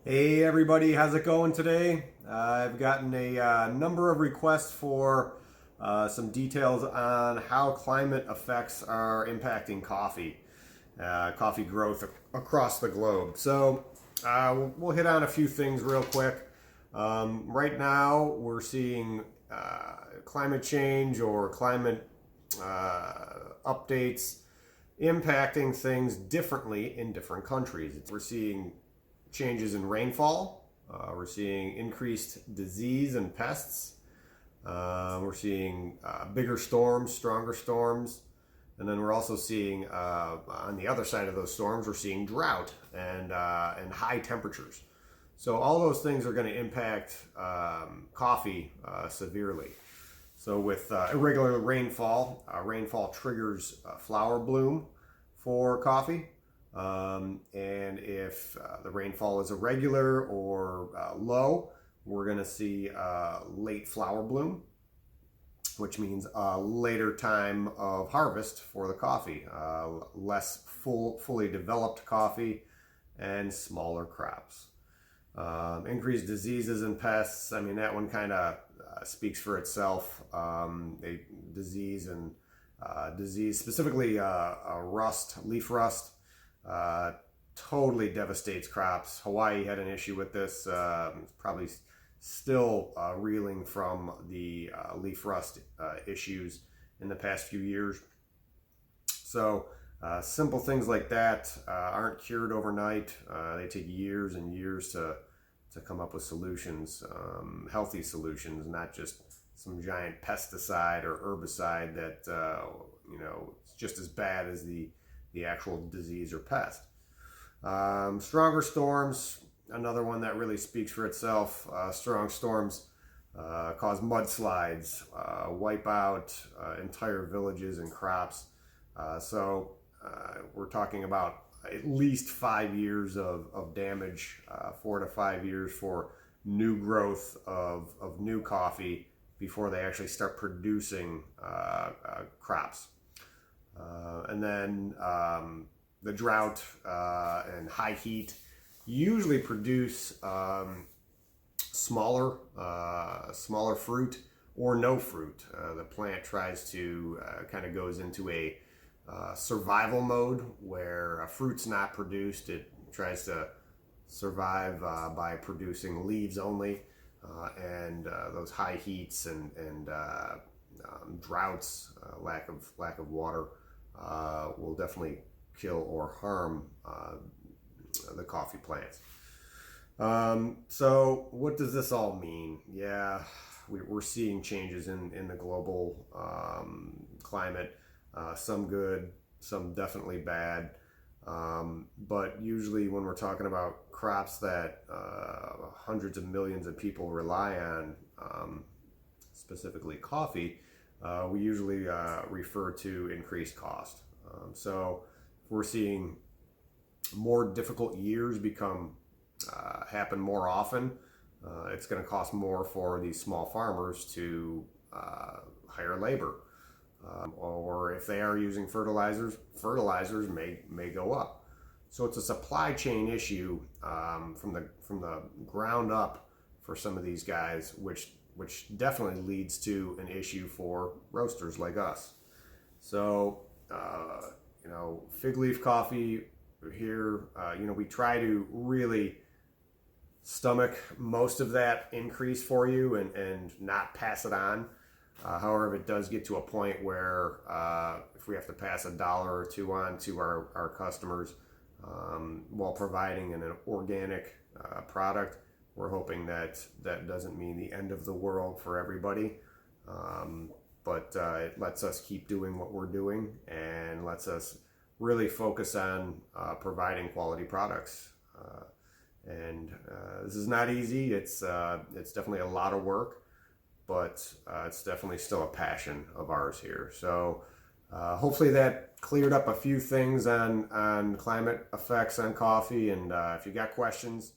Hey everybody, how's it going today? I've gotten a number of requests for some details on how climate effects are impacting coffee growth across the globe. So we'll hit on a few things real quick. Right now, we're seeing climate change or climate updates impacting things differently in different countries. We're seeing changes in rainfall. We're seeing increased disease and pests. We're seeing bigger storms, stronger storms. And then we're also seeing, on the other side of those storms, we're seeing drought and high temperatures. So all those things are going to impact coffee severely. So with irregular rainfall, rainfall triggers flower bloom for coffee. And if the rainfall is irregular or low, we're going to see late flower bloom, which means a later time of harvest for the coffee, less fully developed coffee, and smaller crops. Increased diseases and pests, I mean, that one kind of speaks for itself. Disease, specifically leaf rust, totally devastates crops. Hawaii had an issue with this, probably still reeling from the leaf rust issues in the past few years. So simple things like that aren't cured overnight. They take years and years to come up with solutions, healthy solutions, not just some giant pesticide or herbicide that is just as bad as the actual disease or pest. Stronger storms, another one that really speaks for itself. Strong storms cause mudslides, wipe out entire villages and crops. So we're talking about at least 5 years of damage, 4 to 5 years for new growth of new coffee before they actually start producing crops. And then the drought and high heat usually produce smaller fruit or no fruit. The plant tries to kind of goes into a survival mode where fruit's not produced. It tries to survive by producing leaves only, and those high heats and droughts, lack of water, will definitely kill or harm the coffee plants. So what does this all mean? Yeah, we're seeing changes in the global climate. Some good, some definitely bad. But usually when we're talking about crops that hundreds of millions of people rely on, specifically coffee, we usually refer to increased cost. So if we're seeing more difficult years happen more often, it's going to cost more for these small farmers to hire labor. Or if they are using fertilizers may go up. So it's a supply chain issue from the ground up for some of these guys, which definitely leads to an issue for roasters like us. So fig leaf coffee here, we try to really stomach most of that increase for you and not pass it on. However, if it does get to a point where if we have to pass $1 or $2 on to our customers while providing an organic product, we're hoping that doesn't mean the end of the world for everybody. But it lets us keep doing what we're doing and lets us really focus on providing quality products. This is not easy. It's definitely a lot of work, but it's definitely still a passion of ours here. So hopefully that cleared up a few things on climate effects on coffee. And if you got questions,